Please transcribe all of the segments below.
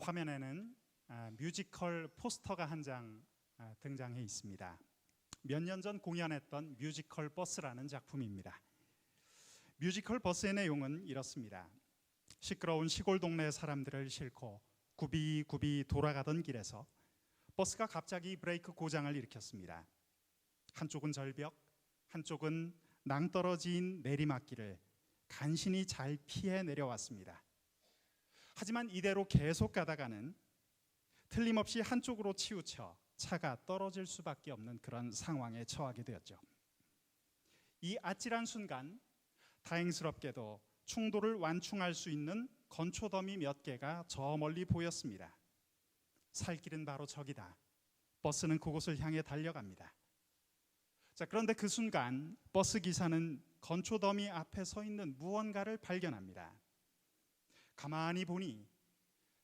화면에는 뮤지컬 포스터가 한 장 등장해 있습니다. 몇 년 전 공연했던 뮤지컬 버스라는 작품입니다. 뮤지컬 버스의 내용은 이렇습니다. 시끄러운 시골 동네 사람들을 싣고 굽이굽이 돌아가던 길에서 버스가 갑자기 브레이크 고장을 일으켰습니다. 한쪽은 절벽, 한쪽은 낭떠러진 내리막길을 간신히 잘 피해 내려왔습니다. 하지만 이대로 계속 가다가는 틀림없이 한쪽으로 치우쳐 차가 떨어질 수밖에 없는 그런 상황에 처하게 되었죠. 이 아찔한 순간 다행스럽게도 충돌을 완충할 수 있는 건초더미 몇 개가 저 멀리 보였습니다. 살 길은 바로 저기다. 버스는 그곳을 향해 달려갑니다. 그런데 그 순간 버스 기사는 건초더미 앞에 서 있는 무언가를 발견합니다. 가만히 보니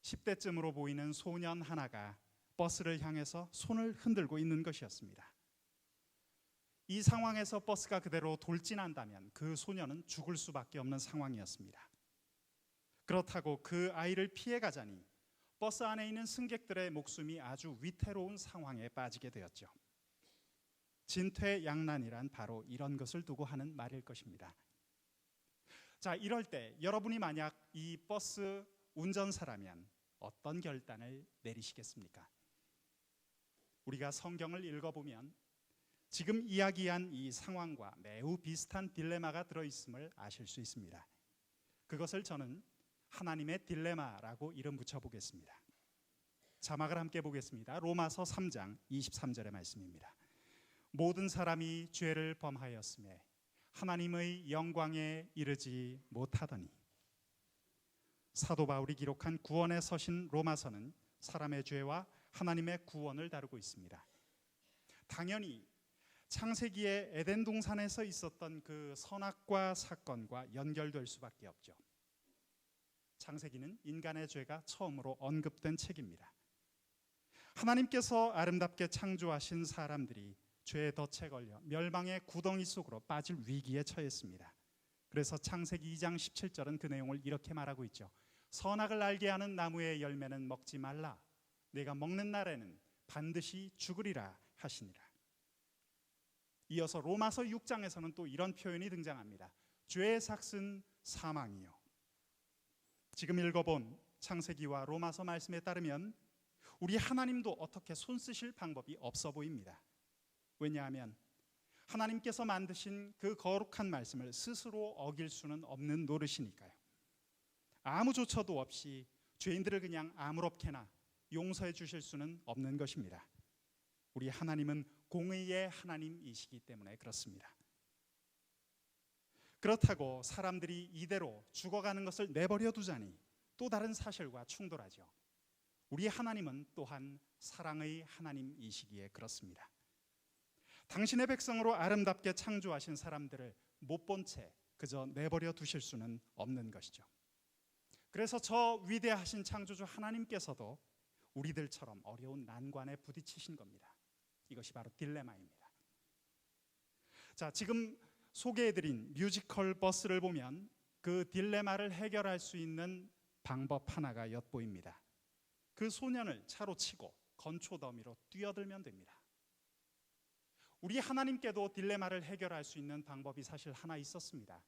10대쯤으로 보이는 소년 하나가 버스를 향해서 손을 흔들고 있는 것이었습니다. 이 상황에서 버스가 그대로 돌진한다면 그 소년은 죽을 수밖에 없는 상황이었습니다. 그렇다고 그 아이를 피해 가자니 버스 안에 있는 승객들의 목숨이 아주 위태로운 상황에 빠지게 되었죠. 진퇴양난이란 바로 이런 것을 두고 하는 말일 것입니다. 이럴 때 여러분이 만약 이 버스 운전사라면 어떤 결단을 내리시겠습니까? 우리가 성경을 읽어보면 지금 이야기한 이 상황과 매우 비슷한 딜레마가 들어있음을 아실 수 있습니다. 그것을 저는 하나님의 딜레마라고 이름 붙여보겠습니다. 자막을 함께 보겠습니다. 로마서 3장 23절의 말씀입니다. 모든 사람이 죄를 범하였음에 하나님의 영광에 이르지 못하더니. 사도 바울이 기록한 구원의 서신 로마서는 사람의 죄와 하나님의 구원을 다루고 있습니다. 당연히 창세기의 에덴 동산에서 있었던 그 선악과 사건과 연결될 수밖에 없죠. 창세기는 인간의 죄가 처음으로 언급된 책입니다. 하나님께서 아름답게 창조하신 사람들이 죄의 덫에 걸려 멸망의 구덩이 속으로 빠질 위기에 처했습니다. 그래서 창세기 2장 17절은 그 내용을 이렇게 말하고 있죠. 선악을 알게 하는 나무의 열매는 먹지 말라. 내가 먹는 날에는 반드시 죽으리라 하시니라. 이어서 로마서 6장에서는 또 이런 표현이 등장합니다. 죄의 삭은 사망이요. 지금 읽어본 창세기와 로마서 말씀에 따르면 우리 하나님도 어떻게 손 쓰실 방법이 없어 보입니다. 왜냐하면 하나님께서 만드신 그 거룩한 말씀을 스스로 어길 수는 없는 노릇이니까요. 아무 조처도 없이 죄인들을 그냥 아무렇게나 용서해 주실 수는 없는 것입니다. 우리 하나님은 공의의 하나님이시기 때문에 그렇습니다. 그렇다고 사람들이 이대로 죽어가는 것을 내버려 두자니 또 다른 사실과 충돌하죠. 우리 하나님은 또한 사랑의 하나님이시기에 그렇습니다. 당신의 백성으로 아름답게 창조하신 사람들을 못 본 채 그저 내버려 두실 수는 없는 것이죠. 그래서 저 위대하신 창조주 하나님께서도 우리들처럼 어려운 난관에 부딪히신 겁니다. 이것이 바로 딜레마입니다. 지금 소개해드린 뮤지컬 버스를 보면 그 딜레마를 해결할 수 있는 방법 하나가 엿보입니다. 그 소년을 차로 치고 건초더미로 뛰어들면 됩니다. 우리 하나님께도 딜레마를 해결할 수 있는 방법이 사실 하나 있었습니다.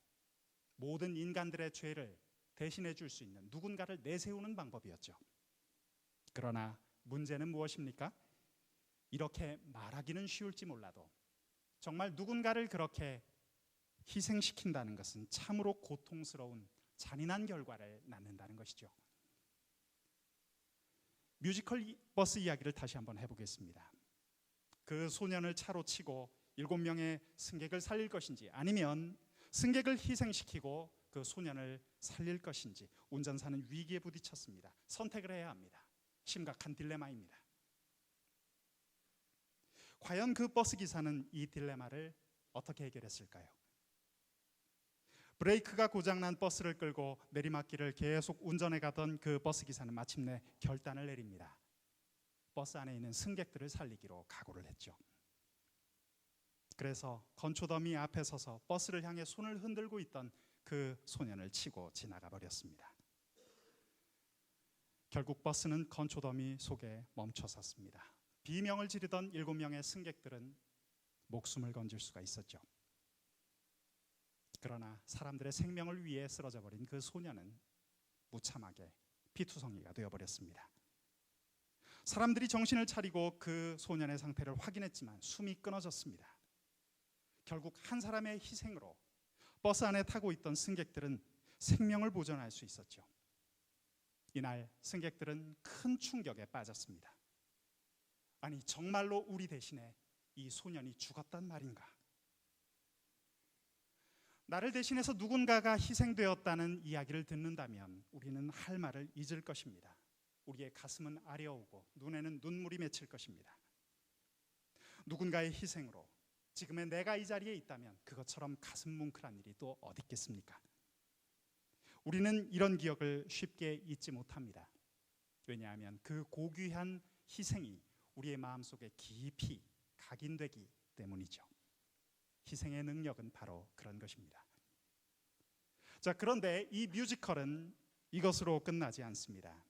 모든 인간들의 죄를 대신해 줄 수 있는 누군가를 내세우는 방법이었죠. 그러나 문제는 무엇입니까? 이렇게 말하기는 쉬울지 몰라도 정말 누군가를 그렇게 희생시킨다는 것은 참으로 고통스러운 잔인한 결과를 낳는다는 것이죠. 뮤지컬 버스 이야기를 다시 한번 해보겠습니다. 그 소년을 차로 치고 7명의 승객을 살릴 것인지 아니면 승객을 희생시키고 그 소년을 살릴 것인지 운전사는 위기에 부딪혔습니다. 선택을 해야 합니다. 심각한 딜레마입니다. 과연 그 버스 기사는 이 딜레마를 어떻게 해결했을까요? 브레이크가 고장난 버스를 끌고 내리막길을 계속 운전해 가던 그 버스 기사는 마침내 결단을 내립니다. 버스 안에 있는 승객들을 살리기로 각오를 했죠. 그래서 건초더미 앞에 서서 버스를 향해 손을 흔들고 있던 그 소년을 치고 지나가 버렸습니다. 결국 버스는 건초더미 속에 멈춰섰습니다. 비명을 지르던 7명의 승객들은 목숨을 건질 수가 있었죠. 그러나 사람들의 생명을 위해 쓰러져 버린 그 소년은 무참하게 피투성이가 되어버렸습니다. 사람들이 정신을 차리고 그 소년의 상태를 확인했지만 숨이 끊어졌습니다. 결국 한 사람의 희생으로 버스 안에 타고 있던 승객들은 생명을 보존할 수 있었죠. 이날 승객들은 큰 충격에 빠졌습니다. 아니, 정말로 우리 대신에 이 소년이 죽었단 말인가? 나를 대신해서 누군가가 희생되었다는 이야기를 듣는다면 우리는 할 말을 잊을 것입니다. 우리의 가슴은 아려오고 눈에는 눈물이 맺힐 것입니다. 누군가의 희생으로 지금의 내가 이 자리에 있다면 그것처럼 가슴 뭉클한 일이 또 어디 있겠습니까? 우리는 이런 기억을 쉽게 잊지 못합니다. 왜냐하면 그 고귀한 희생이 우리의 마음속에 깊이 각인되기 때문이죠. 희생의 능력은 바로 그런 것입니다. 자, 그런데 이 뮤지컬은 이것으로 끝나지 않습니다.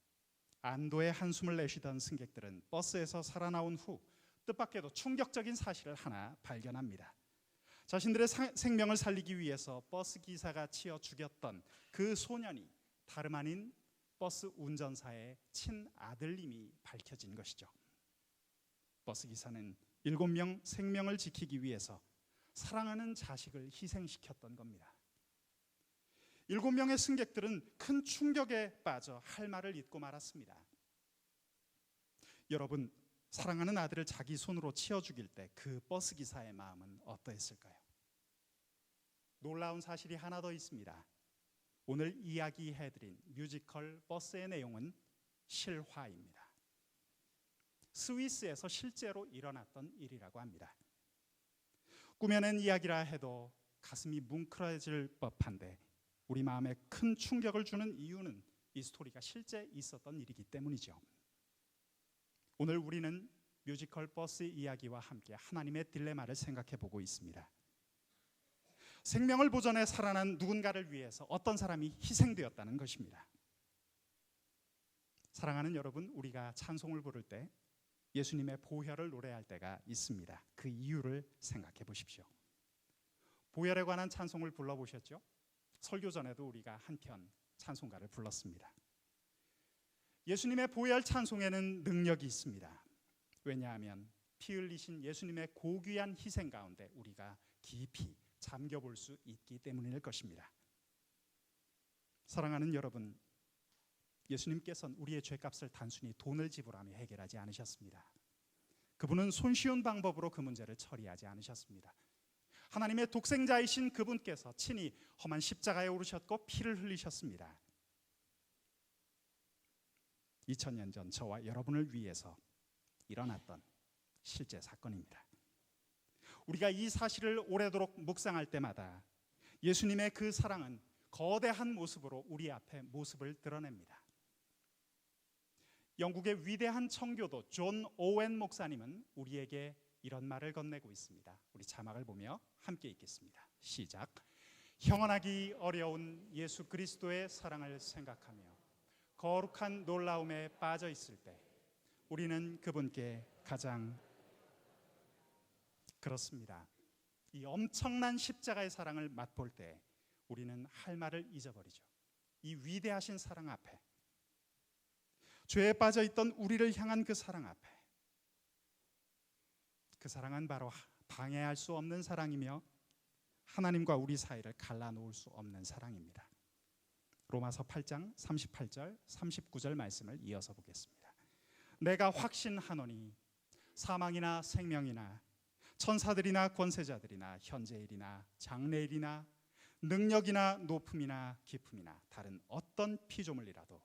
안도의 한숨을 내쉬던 승객들은 버스에서 살아나온 후 뜻밖에도 충격적인 사실을 하나 발견합니다. 자신들의 생명을 살리기 위해서 버스 기사가 치어 죽였던 그 소년이 다름 아닌 버스 운전사의 친아들임이 밝혀진 것이죠. 버스 기사는 7명 생명을 지키기 위해서 사랑하는 자식을 희생시켰던 겁니다. 7명의 승객들은 큰 충격에 빠져 할 말을 잊고 말았습니다. 여러분, 사랑하는 아들을 자기 손으로 치어 죽일 때 그 버스 기사의 마음은 어떠했을까요? 놀라운 사실이 하나 더 있습니다. 오늘 이야기해드린 뮤지컬 버스의 내용은 실화입니다. 스위스에서 실제로 일어났던 일이라고 합니다. 꾸며낸 이야기라 해도 가슴이 뭉클해질 법한데 우리 마음에 큰 충격을 주는 이유는 이 스토리가 실제 있었던 일이기 때문이죠. 오늘 우리는 뮤지컬 버스 이야기와 함께 하나님의 딜레마를 생각해 보고 있습니다. 생명을 보존해 살아난 누군가를 위해서 어떤 사람이 희생되었다는 것입니다. 사랑하는 여러분, 우리가 찬송을 부를 때 예수님의 보혈을 노래할 때가 있습니다. 그 이유를 생각해 보십시오. 보혈에 관한 찬송을 불러보셨죠? 설교 전에도 우리가 한편 찬송가를 불렀습니다. 예수님의 보혈 찬송에는 능력이 있습니다. 왜냐하면 피 흘리신 예수님의 고귀한 희생 가운데 우리가 깊이 잠겨볼 수 있기 때문일 것입니다. 사랑하는 여러분, 예수님께서는 우리의 죄값을 단순히 돈을 지불하며 해결하지 않으셨습니다. 그분은 손쉬운 방법으로 그 문제를 처리하지 않으셨습니다. 하나님의 독생자이신 그분께서 친히 험한 십자가에 오르셨고 피를 흘리셨습니다. 2000년 전 저와 여러분을 위해서 일어났던 실제 사건입니다. 우리가 이 사실을 오래도록 묵상할 때마다 예수님의 그 사랑은 거대한 모습으로 우리 앞에 모습을 드러냅니다. 영국의 위대한 청교도 존 오웬 목사님은 우리에게 이런 말을 건네고 있습니다. 우리 자막을 보며 함께 읽겠습니다. 시작. 형언하기 어려운 예수 그리스도의 사랑을 생각하며 거룩한 놀라움에 빠져 있을 때 우리는 그분께 가장 그렇습니다. 이 엄청난 십자가의 사랑을 맛볼 때 우리는 할 말을 잊어버리죠. 이 위대하신 사랑 앞에, 죄에 빠져 있던 우리를 향한 그 사랑 앞에, 그 사랑은 바로 방해할 수 없는 사랑이며 하나님과 우리 사이를 갈라놓을 수 없는 사랑입니다. 로마서 8장 38절 39절 말씀을 이어서 보겠습니다. 내가 확신하노니 사망이나 생명이나 천사들이나 권세자들이나 현재일이나 장래일이나 능력이나 높음이나 깊음이나 다른 어떤 피조물이라도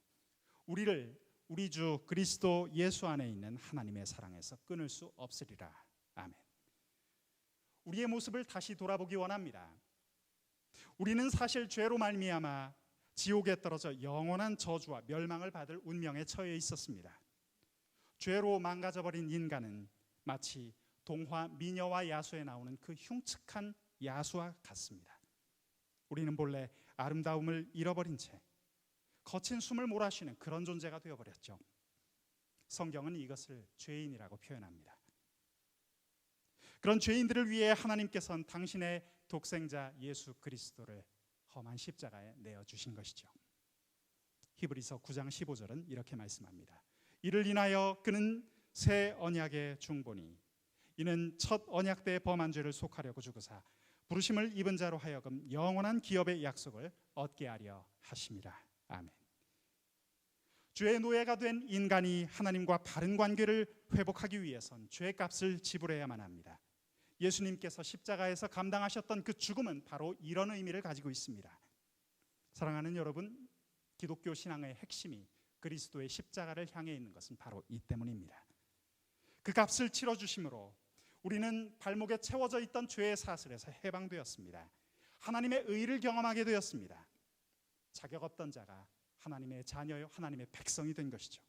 우리를 우리 주 그리스도 예수 안에 있는 하나님의 사랑에서 끊을 수 없으리라. 아멘. 우리의 모습을 다시 돌아보기 원합니다. 우리는 사실 죄로 말미암아 지옥에 떨어져 영원한 저주와 멸망을 받을 운명에 처해 있었습니다. 죄로 망가져버린 인간은 마치 동화 미녀와 야수에 나오는 그 흉측한 야수와 같습니다. 우리는 본래 아름다움을 잃어버린 채 거친 숨을 몰아쉬는 그런 존재가 되어버렸죠. 성경은 이것을 죄인이라고 표현합니다. 그런 죄인들을 위해 하나님께서는 당신의 독생자 예수 그리스도를 험한 십자가에 내어주신 것이죠. 히브리서 9장 15절은 이렇게 말씀합니다. 이를 인하여 그는 새 언약의 중보니 이는 첫 언약 때 범한 죄를 속하려고 죽으사 부르심을 입은 자로 하여금 영원한 기업의 약속을 얻게 하려 하심이라. 아멘. 죄의 노예가 된 인간이 하나님과 바른 관계를 회복하기 위해선 죄의 값을 지불해야만 합니다. 예수님께서 십자가에서 감당하셨던 그 죽음은 바로 이런 의미를 가지고 있습니다. 사랑하는 여러분, 기독교 신앙의 핵심이 그리스도의 십자가를 향해 있는 것은 바로 이 때문입니다. 그 값을 치러주심으로 우리는 발목에 채워져 있던 죄의 사슬에서 해방되었습니다. 하나님의 의를 경험하게 되었습니다. 자격 없던 자가 하나님의 자녀요 하나님의 백성이 된 것이죠.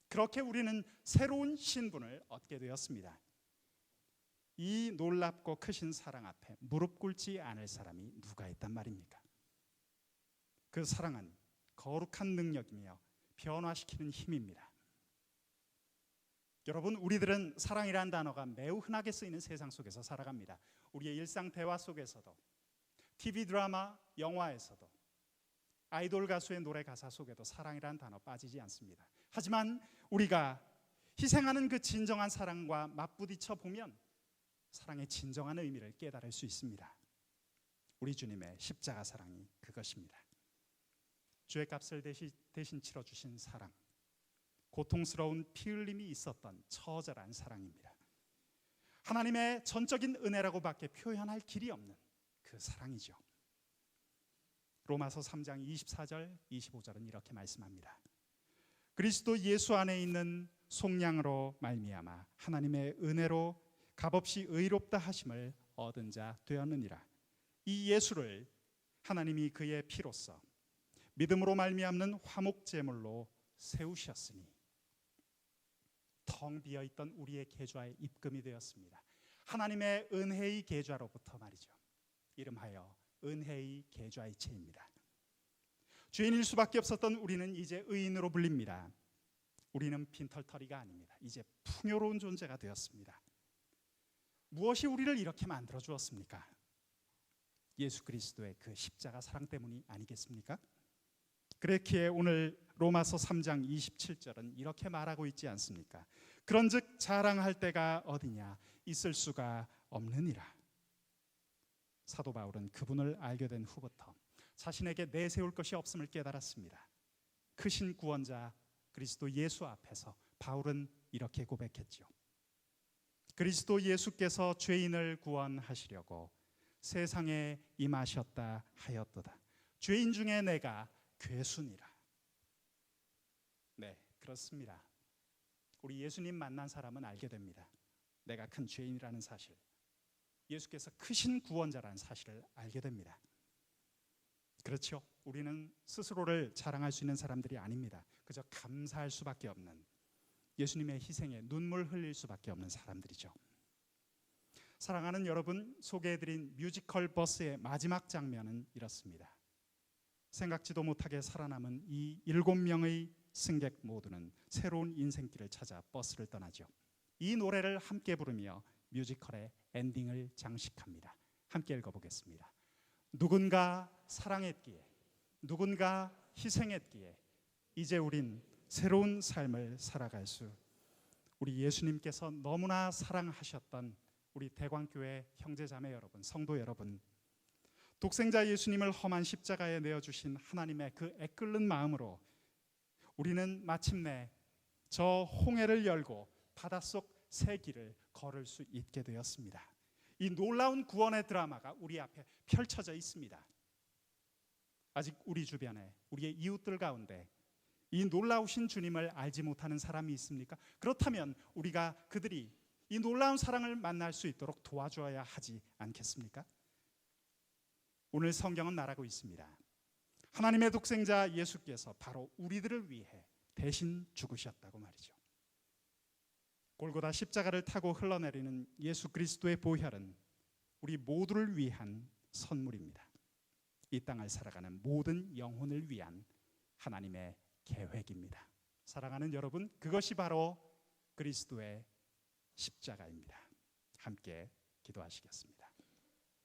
그렇게 우리는 새로운 신분을 얻게 되었습니다. 이 놀랍고 크신 사랑 앞에 무릎 꿇지 않을 사람이 누가 있단 말입니까? 그 사랑은 거룩한 능력이며 변화시키는 힘입니다. 여러분, 우리들은 사랑이라는 단어가 매우 흔하게 쓰이는 세상 속에서 살아갑니다. 우리의 일상 대화 속에서도, TV 드라마, 영화에서도, 아이돌 가수의 노래 가사 속에도 사랑이라는 단어 빠지지 않습니다. 하지만 우리가 희생하는 그 진정한 사랑과 맞부딪혀 보면 사랑의 진정한 의미를 깨달을 수 있습니다. 우리 주님의 십자가 사랑이 그것입니다. 죄의 값을 대신 치러주신 사랑, 고통스러운 피 흘림이 있었던 처절한 사랑입니다. 하나님의 전적인 은혜라고밖에 표현할 길이 없는 그 사랑이죠. 로마서 3장 24절 25절은 이렇게 말씀합니다. 그리스도 예수 안에 있는 속량으로 말미암아 하나님의 은혜로 값없이 의롭다 하심을 얻은 자 되었느니라. 이 예수를 하나님이 그의 피로써 믿음으로 말미암는 화목 제물로 세우셨으니 텅 비어있던 우리의 계좌에 입금이 되었습니다. 하나님의 은혜의 계좌로부터 말이죠. 이름하여 은혜의 계좌이체입니다. 죄인일 수밖에 없었던 우리는 이제 의인으로 불립니다. 우리는 빈털터리가 아닙니다. 이제 풍요로운 존재가 되었습니다. 무엇이 우리를 이렇게 만들어 주었습니까? 예수 그리스도의 그 십자가 사랑 때문이 아니겠습니까? 그렇기에 오늘 로마서 3장 27절은 이렇게 말하고 있지 않습니까? 그런즉 자랑할 때가 어디냐? 있을 수가 없느니라. 사도 바울은 그분을 알게 된 후부터 자신에게 내세울 것이 없음을 깨달았습니다. 크신 구원자 그리스도 예수 앞에서 바울은 이렇게 고백했죠. 그리스도 예수께서 죄인을 구원하시려고 세상에 임하셨다 하였도다. 죄인 중에 내가 괴순이라. 네, 그렇습니다. 우리 예수님 만난 사람은 알게 됩니다. 내가 큰 죄인이라는 사실, 예수께서 크신 구원자라는 사실을 알게 됩니다. 그렇죠. 우리는 스스로를 자랑할 수 있는 사람들이 아닙니다. 그저 감사할 수밖에 없는, 예수님의 희생에 눈물 흘릴 수밖에 없는 사람들이죠. 사랑하는 여러분, 소개해드린 뮤지컬 버스의 마지막 장면은 이렇습니다. 생각지도 못하게 살아남은 이 7명의 승객 모두는 새로운 인생길을 찾아 버스를 떠나죠. 이 노래를 함께 부르며 뮤지컬의 엔딩을 장식합니다. 함께 읽어보겠습니다. 누군가 사랑했기에, 누군가 희생했기에 이제 우린 새로운 삶을 살아갈 수, 우리 예수님께서 너무나 사랑하셨던 우리 대광교회 형제자매 여러분, 성도 여러분, 독생자 예수님을 험한 십자가에 내어주신 하나님의 그 애끓는 마음으로 우리는 마침내 저 홍해를 열고 바닷속 새 길을 걸을 수 있게 되었습니다. 이 놀라운 구원의 드라마가 우리 앞에 펼쳐져 있습니다. 아직 우리 주변에, 우리의 이웃들 가운데 이 놀라우신 주님을 알지 못하는 사람이 있습니까? 그렇다면 우리가 그들이 이 놀라운 사랑을 만날 수 있도록 도와줘야 하지 않겠습니까? 오늘 성경은 말하고 있습니다. 하나님의 독생자 예수께서 바로 우리들을 위해 대신 죽으셨다고 말이죠. 골고다 십자가를 타고 흘러내리는 예수 그리스도의 보혈은 우리 모두를 위한 선물입니다. 이 땅을 살아가는 모든 영혼을 위한 하나님의 계획입니다. 사랑하는 여러분, 그것이 바로 그리스도의 십자가입니다. 함께 기도하시겠습니다.